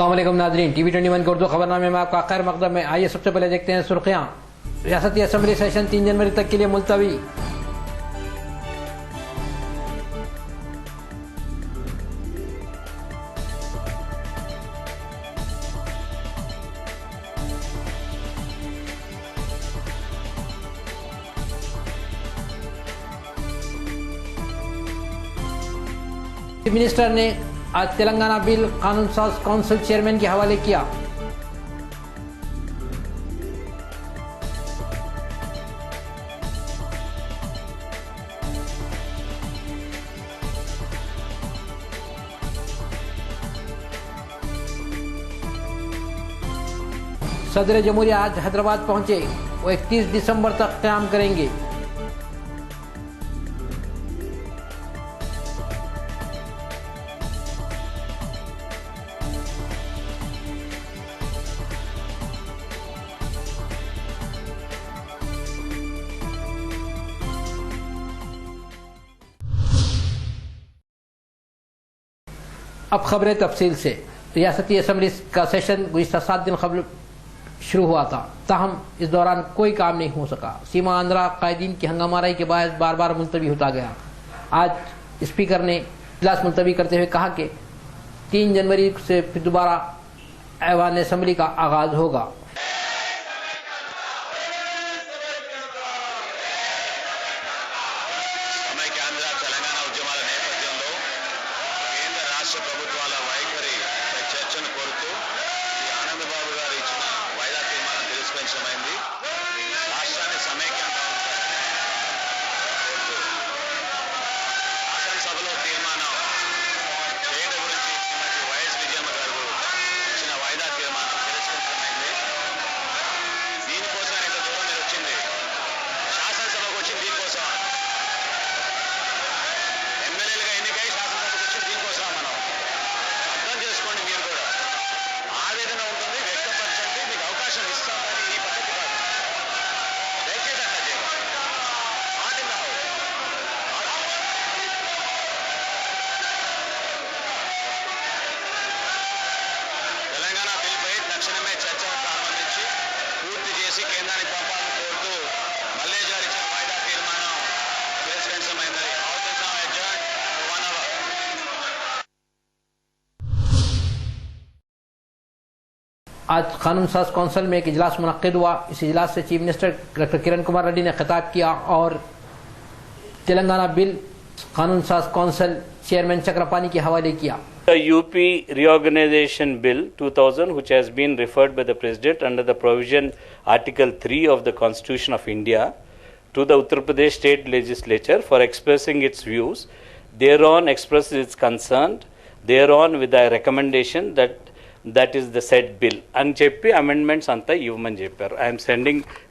अस्सलाम वालेकुम नाज़रीन, TV21 के उर्दू खबरनामे में आपका खैर मकदम है। आइए सबसे पहले देखते हैं सुर्खियां। रियासती असम्बली सेशन 3 जनवरी तक के लिए मुलतवी। चीफ मिनिस्टर ने आज तेलंगाना बिल कानून साज काउंसिल चेयरमैन के हवाले किया। सदर जमहूरिया आज हैदराबाद पहुंचे। वो 31 दिसंबर तक क़याम करेंगे। अब खबरें तफसील से। रियासती असम्बली का सेशन गुज़िश्ता 7 दिन कबल शुरू हुआ था, ताहम इस दौरान कोई काम नहीं हो सका। सीमा आंध्रा कायदीन की हंगामाराई के बाद बार बार मुलतवी होता गया। आज स्पीकर ने इजलास मुलतवी करते हुए कहा कि 3 जनवरी से फिर दोबारा ऐवान असम्बली का आगाज होगा। आज कानून साज कौंसिल में एक इजलास मुनक्किद हुआ। इस इजलास से chief minister doctor Kiran Kumar Reddy ने खिताब किया और तेलंगाना बिल कानून साज कौंसिल चेयरमैन चक्रपाणी के हवाले किया। The UP Reorganization Bill 2000, which has been referred by the President under the provision Article 3 of the Constitution of India to the Uttar Pradesh State Legislature for expressing its views, thereon expresses its concern, thereon with the recommendation that is the said bill అని చెప్పి amendments అంతా ఇవ్వమని చెప్పారు.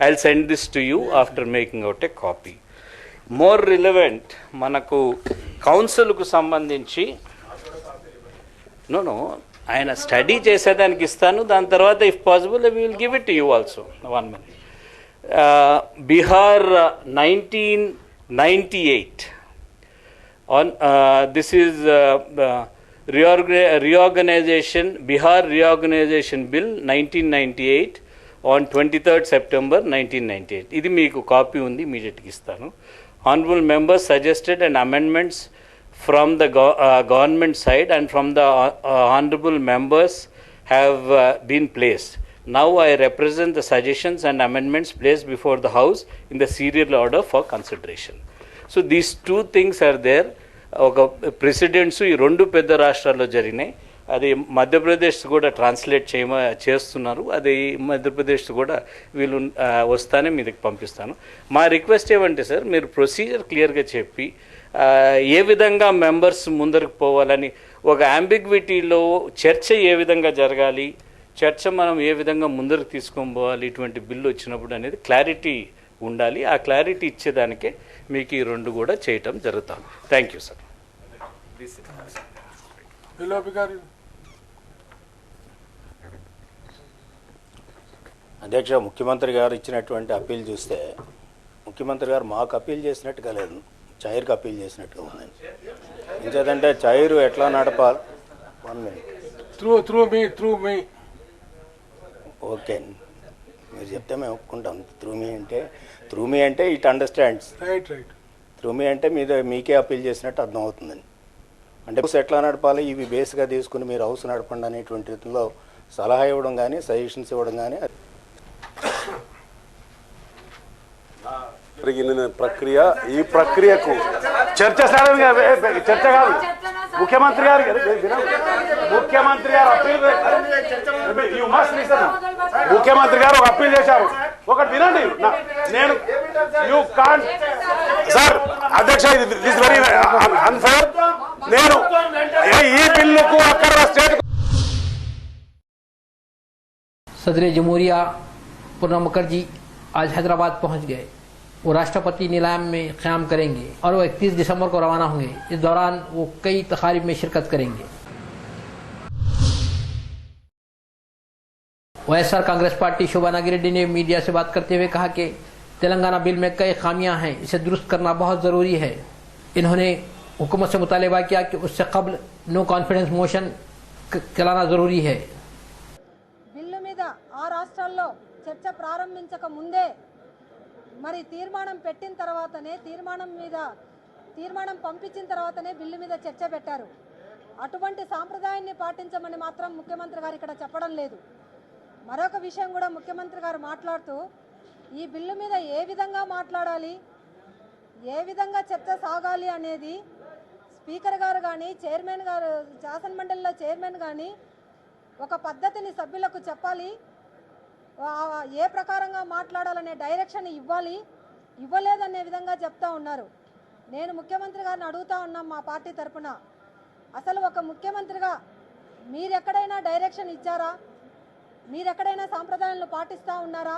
I'll send this to you after making out a copy. More relevant మనకు కౌన్సిల్కు సంబంధించి no ఆయన study చేసేదానికి ఇస్తాను, దాని తర్వాత if possible we will give it to you also. 1 minute. Bihar 1998 on this is Bihar Reorganization Bill 1998 on 23rd September 1998. ఇది మీకు copy ఉంది, ఇమీడియట్గా ఇస్తాను. Honorable members suggested and amendments from the government side and from the honorable members have been placed. Now I represent the suggestions and amendments placed before the House in the serial order for consideration. So these two things are there. ఒక presidents ఈ 2 పెద్ద రాష్ట్రాల్లో జరిగినాయి. అది మధ్యప్రదేశ్ కూడా translate చేస్తున్నారు. అది మధ్యప్రదేశ్ కూడా వీళ్ళు వస్తానే మీదకి పంపిస్తాను. మా రిక్వెస్ట్ ఏమంటే సార్, మీరు ప్రొసీజర్ క్లియర్గా చెప్పి ఏ విధంగా మెంబర్స్ ముందరికి పోవాలని, ఒక అంబిగ్విటీలో చర్చ ఏ విధంగా జరగాలి, చర్చ మనం ఏ విధంగా ముందరికి తీసుకొని పోవాలి, ఇటువంటి బిల్లు వచ్చినప్పుడు అనేది క్లారిటీ ఉండాలి. ఆ క్లారిటీ ఇచ్చేదానికే మీకు ఈ 2 కూడా చేయటం జరుగుతుంది. Thank you sir. అధ్యక్ష, ముఖ్యమంత్రి గారు ఇచ్చినటువంటి అప్పీల్ చూస్తే ముఖ్యమంత్రి గారు మాకు అప్పీల్ చేసినట్టుగా లేదు, చైర్కి అప్పీల్ చేసినట్టుగా ఉంది. ఇంకేదంటే చైరు ఎట్లా నడపాలి, 1 minute, through me. ఓకే మీరు చెప్తే మేము ఒప్పుకుంటాం. త్రూ మీ అంటే ఇట్ అండర్స్టాండ్స్. Right. త్రూ మీ అంటే మీకే అప్పీల్ చేసినట్టు అర్థం అవుతుందని. అంటే హౌస్ ఎట్లా నడపాలి ఇవి బేస్గా తీసుకుని మీరు హౌస్ నడపండి అనేటువంటిలో సలహా ఇవ్వడం కానీ సజెషన్స్ ఇవ్వడం కానీ జరిగిన ప్రక్రియ ఈ ప్రక్రియకు చర్చ చర్చ కాదు. ముఖ్యమంత్రి గారు ముఖ్యమంత్రి గారు ఒక అప్పీల్ చేశారు. ఒకటి వినండి, నేను యూ కాంట్ సార్ అధ్యక్ష, ఇది వెరీ అన్ఫేర్. నేను ఈ బిల్లుకు అక్కడ స్టేట్ सदर जमहूरिया प्रणब मुखर्जी आज हैदराबाद पहुंच गए। वो राष्ट्रपति नीलाम में क़याम करेंगे और वो 31 दिसंबर को रवाना होंगे। इस दौरान वो कई तकारीब में शिरकत करेंगे। वाईएसआर कांग्रेस पार्टी शोभा नागिरेड्डी ने मीडिया से बात करते हुए कहा कि तेलंगाना बिल में कई खामियां हैं, इसे दुरुस्त करना बहुत ज़रूरी है। इन्होंने हुकूमत से मुतालबा किया कि उससे कबल नो कॉन्फिडेंस मोशन चलाना ज़रूरी है। ఆ రాష్ట్రాల్లో చర్చ ప్రారంభించక ముందే మరి తీర్మానం పెట్టిన తర్వాతనే తీర్మానం పంపించిన తర్వాతనే బిల్లు మీద చర్చ పెట్టారు. అటువంటి సాంప్రదాయాన్ని పాటించమని మాత్రం ముఖ్యమంత్రి గారు ఇక్కడ చెప్పడం లేదు. మరొక విషయం కూడా ముఖ్యమంత్రి గారు మాట్లాడుతూ ఈ బిల్లు మీద ఏ విధంగా మాట్లాడాలి, ఏ విధంగా చర్చ సాగాలి అనేది స్పీకర్ గారు కానీ చైర్మన్ గారు శాసనమండలిలో చైర్మన్ కానీ ఒక పద్ధతిని సభ్యులకు చెప్పాలి, ఏ ప్రకారంగా మాట్లాడాలనే డైరెక్షన్ ఇవ్వలేదనే విధంగా చెప్తా ఉన్నారు. నేను ముఖ్యమంత్రి గారిని అడుగుతా ఉన్నాం మా పార్టీ తరఫున, అసలు ఒక ముఖ్యమంత్రిగా మీరెక్కడైనా డైరెక్షన్ ఇచ్చారా? మీరెక్కడైనా సాంప్రదాయాలను పాటిస్తూ ఉన్నారా?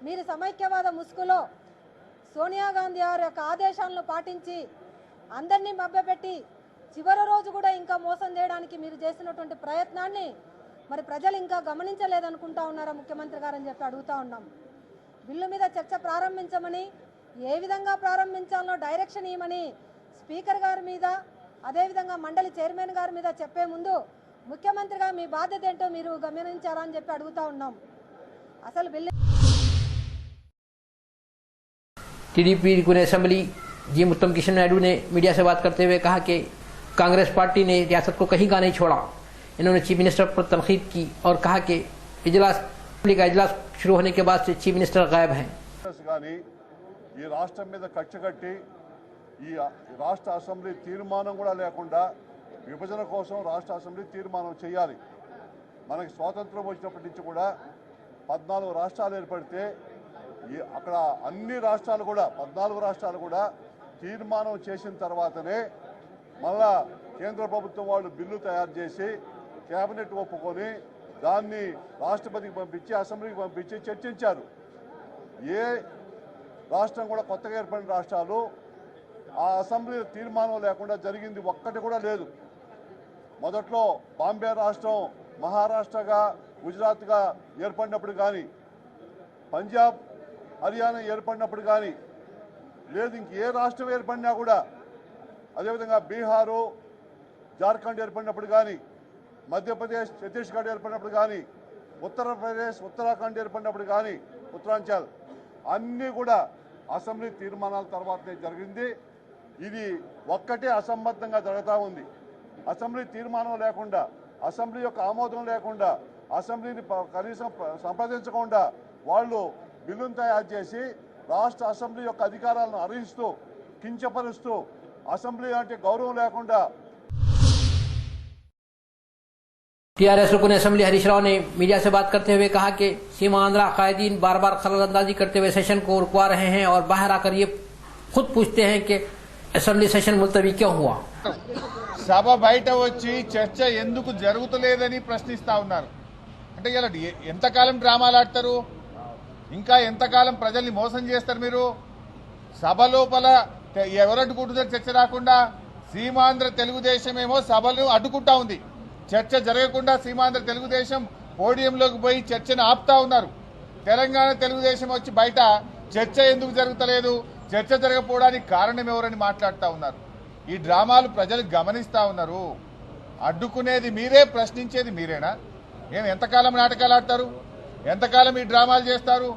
మీరు సమైక్యవాద ముసుగులో సోనియా గాంధీ గారి యొక్క ఆదేశాలను పాటించి అందరినీ మభ్యపెట్టి చివరి రోజు కూడా ఇంకా మోసం చేయడానికి మీరు చేసినటువంటి ప్రయత్నాన్ని మరి ప్రజలు ఇంకా గమనించలేదనుకుంటా ఉన్నారా ముఖ్యమంత్రి గారు అని చెప్పి అడుగుతా ఉన్నాం. బిల్లు మీద చర్చ ప్రారంభించమని, ఏ విధంగా ప్రారంభించాలో డైరెక్షన్ ఇవ్వమని స్పీకర్ గారి మీద అదేవిధంగా మండలి చైర్మన్ గారి మీద చెప్పే ముందు ముఖ్యమంత్రిగా మీ బాధ్యత ఏంటో మీరు గమనించారా అని చెప్పి అడుగుతా ఉన్నాం. అసలు బిల్లు टीडीपी रिकन असेंबली जी उत्तम किशन नायडू ने मीडिया से बात करते हुए कहा कि कांग्रेस पार्टी ने रियासत को कहीं का नहीं छोड़ा। इन्होंने चीफ मिनिस्टर पर तनकीद की और कहा कि का इजलास शुरू होने के बाद से चीफ मिनिस्टर गायब हैं। ఈ రాష్ట్రం మీద కక్ష కట్టి ఈ రాష్ట్ర అసెంబ్లీ తీర్మానం కూడా లేకుండా విభజన కోసం రాష్ట్ర అసెంబ్లీ తీర్మానం చేయాలి. మనకి స్వాతంత్రం వచ్చినప్పటి నుంచి కూడా 14 రాష్ట్రాలు ఏర్పడితే అక్కడ అన్ని రాష్ట్రాలు కూడా 14 రాష్ట్రాలు కూడా తీర్మానం చేసిన తర్వాతనే మళ్ళా కేంద్ర ప్రభుత్వం వాళ్ళు బిల్లు తయారు చేసి కేబినెట్ ఒప్పుకొని దాన్ని రాష్ట్రపతికి పంపించి అసెంబ్లీకి పంపించి చర్చించారు. ఏ రాష్ట్రం కూడా కొత్తగా ఏర్పడిన రాష్ట్రాలు ఆ అసెంబ్లీ తీర్మానం లేకుండా జరిగింది ఒక్కటి కూడా లేదు. మొదట్లో బాంబే రాష్ట్రం మహారాష్ట్రగా గుజరాత్గా ఏర్పడినప్పుడు కానీ, పంజాబ్ హర్యానా ఏర్పడినప్పుడు కానీ లేదు, ఇంక ఏ రాష్ట్రం ఏర్పడినా కూడా, అదేవిధంగా బీహారు జార్ఖండ్ ఏర్పడినప్పుడు కానీ, మధ్యప్రదేశ్ ఛత్తీస్గఢ్ ఏర్పడినప్పుడు కానీ, ఉత్తరప్రదేశ్ ఉత్తరాఖండ్ ఏర్పడినప్పుడు కానీ, ఉత్తరాంచల్ అన్నీ కూడా అసెంబ్లీ తీర్మానాల తర్వాతనే జరిగింది. ఇది ఒక్కటే అసంబద్ధంగా జరుగుతూ ఉంది. అసెంబ్లీ తీర్మానం లేకుండా, అసెంబ్లీ యొక్క ఆమోదం లేకుండా, అసెంబ్లీని కనీసం సంప్రదించకుండా వాళ్ళు బిల్లును తయారు చేసి రాష్ట్ర అసెంబ్లీ యొక్క అధికారాలను హరిస్తూ కించపరుస్తూ అసెంబ్లీ అంటే గౌరవం లేకుండా टीआरएस रुकन असेंबली हरीश राव ने मीडिया से बात करते हुए कहा कि सीमांध्रा कायदीन बार बार खललंदाजी करते हुए सेशन को रुकवा रहे हैं और बाहर आकर ये खुद पूछते हैं कि असेंबली सेशन मुलतवी क्यों हुआ। సభ బయట వచ్చి చర్చ ఎందుకు జరుగుతలేదని ప్రశ్నిస్తా ఉన్నారు. అంటే ఇలా ఎంతకాలం డ్రామాలు ఆడతారు, ఇంకా ఎంతకాలం ప్రజల్ని మోసం చేస్తారు మీరు? సభ లోపల ఎవరు అడ్డుకుంటున్నారు చర్చ రాకుండా? సీమాంధ్ర తెలుగుదేశం ఏమో సభను అడ్డుకుంటా ఉంది. చర్చ జరగకుండా సీమాంధ్ర తెలుగుదేశం పోడియంలోకి పోయి చర్చను ఆపుతా ఉన్నారు. తెలంగాణ తెలుగుదేశం వచ్చి బయట చర్చ ఎందుకు జరుగుతలేదు, చర్చ జరగకపోవడానికి కారణం ఎవరని మాట్లాడుతూ ఉన్నారు. ఈ డ్రామాలు ప్రజలు గమనిస్తా ఉన్నారు. అడ్డుకునేది మీరే, ప్రశ్నించేది మీరేనా? ఏం ఎంతకాలం నాటకాలు ఆడతారు? ఎంతకాలం ఈ డ్రామాలు చేస్తారు?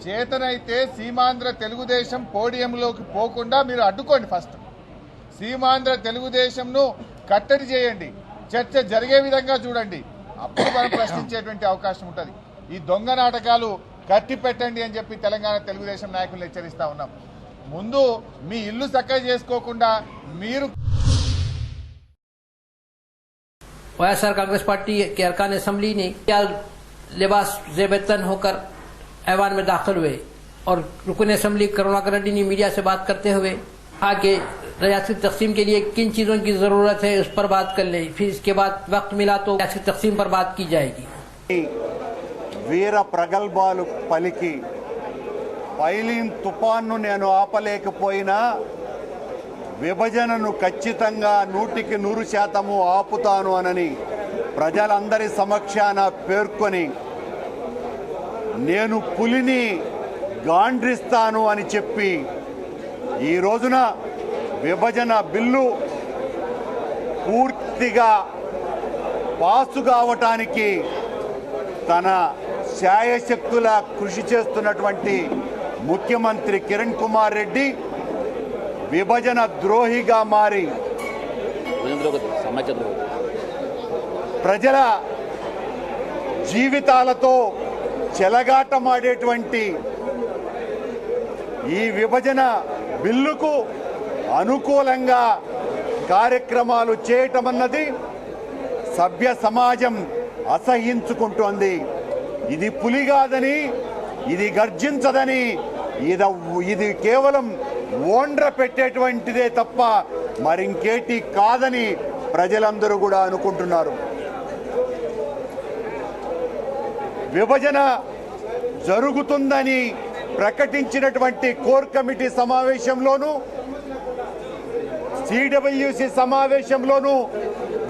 చేతనైతే సీమాంధ్ర తెలుగుదేశం పోడియంలోకి పోకుండా మీరు అడ్డుకోండి. ఫస్ట్ సీమాంధ్ర తెలుగుదేశంను కట్టడి చేయండి, చర్చ జరిగే విధంగా చూడండి, అప్పుడు మనం ప్రశ్నించేటువంటి అవకాశం ఉంటుంది. ఈ దొంగ నాటకాలు కట్టి పెట్టండి అని చెప్పి తెలంగాణ తెలుగుదేశం నాయకులు హెచ్చరిస్తా ఉన్నాం. ముందు మీ ఇల్లు చక్కగా చేసుకోకుండా మీరు वाईएसआर कांग्रेस पार्टी के अरकान असम्बली ने क्या लिबास जेबतन होकर ऐवान में दाखिल हुए और रुकन असम्बली करुणाकर रेड्डी ने मीडिया से बात करते हुए आगे रियासती तकसीम के लिए किन चीज़ों की ज़रूरत है उस पर बात कर ले, फिर इसके बाद वक्त मिला तो रियासती तकसीम पर बात की जाएगी. వీర ప్రగల్భాలు పలికి పైలిన్ తుఫాన్ను నేను ఆపలేకపోయినా విభజనను ఖచ్చితంగా 100% ఆపుతాను అనని ప్రజలందరి సమక్షాన పేర్కొని నేను పులిని గాండ్రిస్తాను అని చెప్పి ఈ రోజున విభజన బిల్లు పూర్తిగా పాసు కావటానికి తన శాయశక్తుల కృషి చేస్తున్నటువంటి ముఖ్యమంత్రి కిరణ్ కుమార్ రెడ్డి విభజన ద్రోహిగా మారి ప్రజల జీవితాలతో చెలగాటమాడేటువంటి ఈ విభజన బిల్లుకు అనుకూలంగా కార్యక్రమాలు చేయటం అన్నది సభ్య సమాజం అసహించుకుంటోంది. ఇది పులి కాదని, ఇది గర్జించదని, ఇది కేవలం ఓండ్ర పెట్టేటువంటిదే తప్ప మరింకేటి కాదని ప్రజలందరూ కూడా అనుకుంటున్నారు. విభజన జరుగుతుందని ప్రకటించినటువంటి కోర్ కమిటీ సమావేశంలోనూ సిడబ్ల్యూసి సమావేశంలోనూ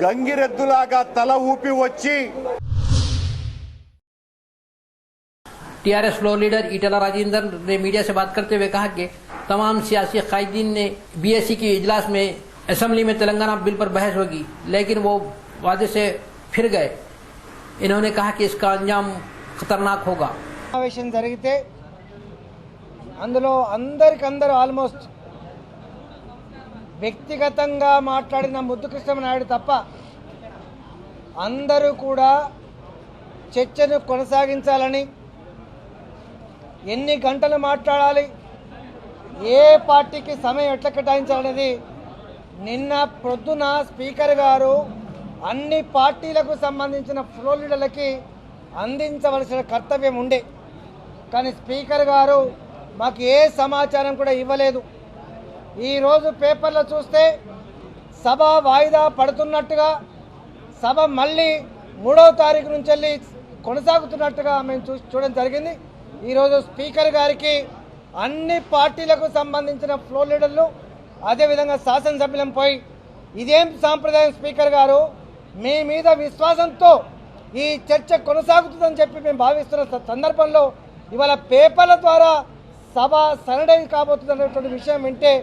గంగిరెద్దులాగా తల ఊపి వచ్చి टीआरएस फ्लोर लीडर ईटला राजेंद्र ने मीडिया से बात करते हुए कहा कि तमाम सियासी कायदीन ने बीएससी की इजलास में असेंबली में तेलंगाना बिल पर बहस होगी, लेकिन वो वादे से फिर गए. इन्होंने कहा कि इसका अंजाम खतरनाक होगा. సమావేశం జరిగితే అందులో అందరికందరూ ఆల్మోస్ట్ వ్యక్తిగతంగా మాట్లాడిన ముద్దుకృష్ణ నాయుడు తప్ప అందరూ కూడా చర్చను కొనసాగించాలని, ఎన్ని గంటలు మాట్లాడాలి, ఏ పార్టీకి సమయం ఎట్లా కేటాయించాలనేది నిన్న పొద్దున స్పీకర్ గారు అన్ని పార్టీలకు సంబంధించిన ఫ్లోర్ లీడర్లకి అందించవలసిన కర్తవ్యం ఉండే. కానీ స్పీకర్ గారు మాకు ఏ సమాచారం కూడా ఇవ్వలేదు. ఈరోజు పేపర్లో చూస్తే సభ వాయిదా పడుతున్నట్టుగా, సభ మళ్ళీ 3వ తారీఖు నుంచి వెళ్ళి కొనసాగుతున్నట్టుగా మేము చూడడం జరిగింది. ఈరోజు స్పీకర్ గారికి అన్ని పార్టీలకు సంబంధించిన ఫ్లోర్ లీడర్లు అదేవిధంగా శాసనసభ్యులం పోయి ఇదేం సాంప్రదాయం స్పీకర్ గారు, మీ మీద విశ్వాసంతో ఈ చర్చ కొనసాగుతుందని చెప్పి మేము భావిస్తున్న సందర్భంలో ఇవాళ పేపర్ల ద్వారా సభ సనడైజ్ కాబోతుంది అనేటువంటి విషయం వింటే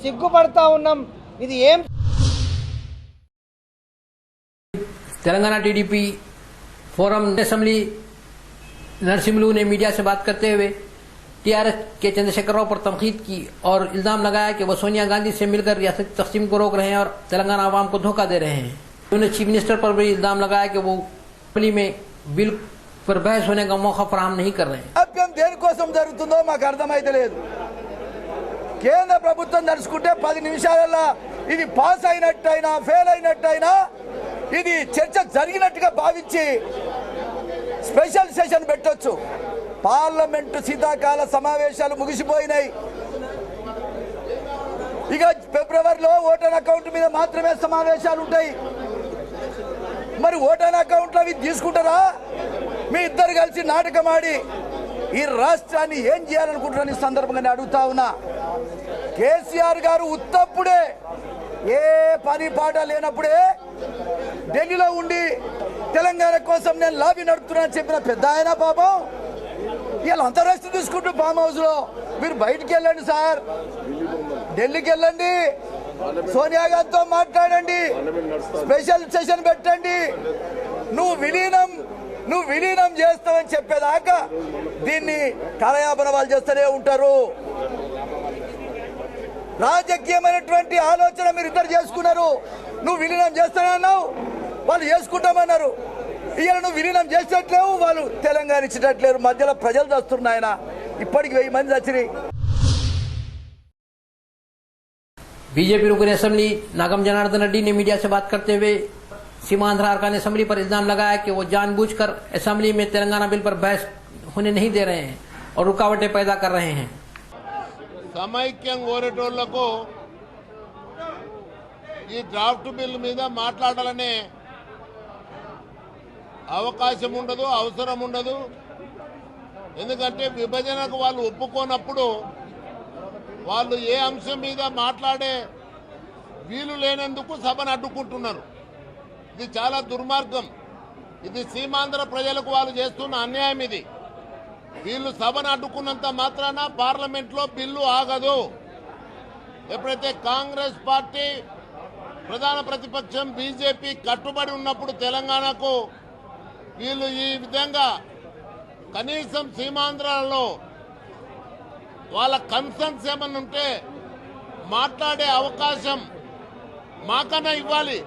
సిగ్గుపడతా ఉన్నాం. ఇది ఏం तेलंगाना टीडीपी फोरम असेंबली नरसिम्हलू ने मीडिया से बात करते हुए टीआरएस के चंद्रशेखर राव पर तनकीद की और इल्जाम लगाया कि वो सोनिया गांधी से मिलकर रियासती तकसीम को रोक रहे हैं और तेलंगाना आवाम को धोखा दे रहे हैं. उन्होंने चीफ मिनिस्टर पर भी इल्जाम लगाया कि वो असेंबली में बिल पर बहस होने का मौका फराहम नहीं कर रहे हैं. దేనికోసం జరుగుతుందో మాకు అర్థమైతే లేదు. కేంద్ర ప్రభుత్వం నడుచుకుంటే 10 నిమిషాలలో ఇది పాస్ అయినట్టయినా ఫెయిల్ అయినట్టయినా ఇది చర్చ జరిగినట్టుగా భావించి స్పెషల్ సెషన్ పెట్టొచ్చు. పార్లమెంటు శీతాకాల సమావేశాలు ముగిసిపోయినాయి. ఇక ఫిబ్రవరిలో ఓటర్ అకౌంట్ మీద మాత్రమే సమావేశాలు ఉంటాయి. మరి ఓటర్ అకౌంట్లో అవి తీసుకుంటారా? మీ ఇద్దరు కలిసి నాటకం ఆడి ఈ రాష్ట్రాన్ని ఏం చేయాలనుకుంటున్నాను ఈ సందర్భంగా అడుగుతా ఉన్నా. కేసీఆర్ గారు ఉత్తప్పుడే ఏ పని పాట లేనప్పుడే ఢిల్లీలో ఉండి తెలంగాణ కోసం నేను లాబీ నడుపుతున్నా చెప్పిన పెద్ద ఆయన పాపం ఇలా అంతరాష్ట్రీయ తీసుకుంటూ ఫామ్ హౌస్లో మీరు బయటికి వెళ్ళండి సార్, ఢిల్లీకి వెళ్ళండి, సోనియా గాంధీతో మాట్లాడండి, స్పెషల్ సెషన్ పెట్టండి. నువ్వు విలీనం చేస్తావని చెప్పేదాకా దీన్ని కాలయాపన వాళ్ళు చేస్తూనే ఉంటారు. రాజకీయమైనటువంటి ఆలోచన మీరు ఇద్దరు చేసుకున్నారు. నువ్వు విలీనం చేస్తానన్నావు, వాళ్ళు చేసుకుంటామన్నారు. ఇవాళ నువ్వు విలీనం చేసేట్లేవు, వాళ్ళు తెలంగాణ ఇచ్చేటట్లేరు. మధ్యలో ప్రజలు చస్తున్నారు ఆయన. ఇప్పటికి 1000 మంది చచ్చినాయి. बीजेपी रुकन असेंबली नागम जनार्दन रेड्डी ने मीडिया से बात करते हुए सीमांध्र अरकान असेंबली पर इल्जाम लगाया कि वो जानबूझकर असेंबली में तेलंगाना बिल पर बहस होने नहीं दे रहे हैं और रुकावटें पैदा कर रहे हैं। సమైక్యం కోరేటోళ్లకు ఈ డ్రాఫ్ట్ బిల్ మీద మాట్లాడాలనే అవకాశం ఉండదు, అవసరం ఉండదు. ఎందుకంటే విభజనకు వాళ్ళు ఒప్పుకోనప్పుడు వాళ్ళు ఏ అంశం మీద మాట్లాడే వీలు లేనందుకు సభను అడ్డుకుంటున్నారు. ఇది చాలా దుర్మార్గం. ఇది సీమాంధ్ర ప్రజలకు వాళ్ళు చేస్తున్న అన్యాయం. ఇది వీళ్ళు సభను అడ్డుకున్నంత మాత్రాన పార్లమెంట్లో బిల్లు ఆగదు. ఎప్పుడైతే కాంగ్రెస్ పార్టీ ప్రధాన ప్రతిపక్షం బీజేపీ కట్టుబడి ఉన్నప్పుడు తెలంగాణకు వీళ్ళు ఈ విధంగా కనీసం సీమాంధ్రలో వాళ్ళ కన్సర్న్స్ ఏమన్నా ఉంటే మాట్లాడే అవకాశం మాకన్నా ఇవ్వాలి.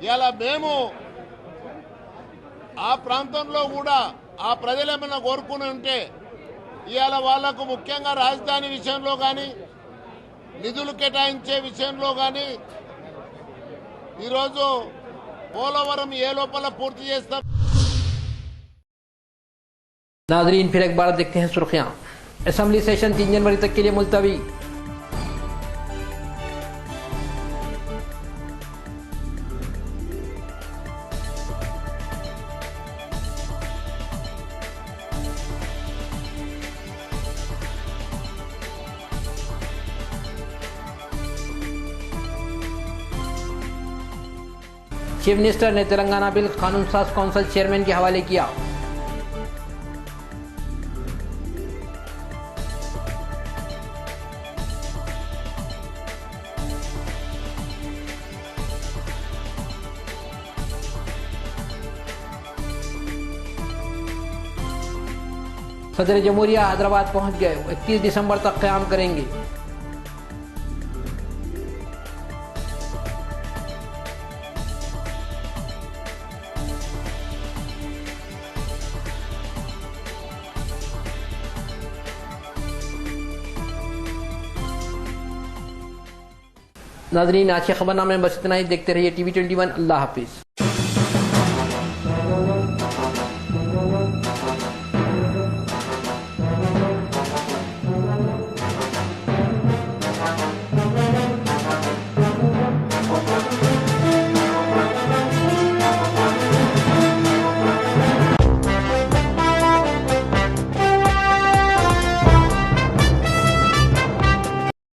ఇలా మేము ఆ ప్రాంతంలో కూడా ఆ ప్రజలు ఏమన్నా కోరుకుని ఉంటే ఇవాళ వాళ్లకు ముఖ్యంగా రాజధాని విషయంలో కానీ నిధులు కేటాయించే విషయంలో కానీ ఈరోజు పోలవరం ఏ లోపల పూర్తి చేస్తారు. नाजरीन फिर एक बार देखते हैं सुर्खियां। असेंबली सेशन 3 जनवरी तक के लिए मुलतवी। चीफ मिनिस्टर ने तेलंगाना बिल कानून साज काउंसिल चेयरमैन के हवाले किया। सदर जमहूरिया हैदराबाद पहुंच गए। 31 दिसंबर तक क़याम करेंगे। नाजरीन आज के खबरनामे में बस इतना ही। देखते रहिए TV 21। अल्लाह हाफिज।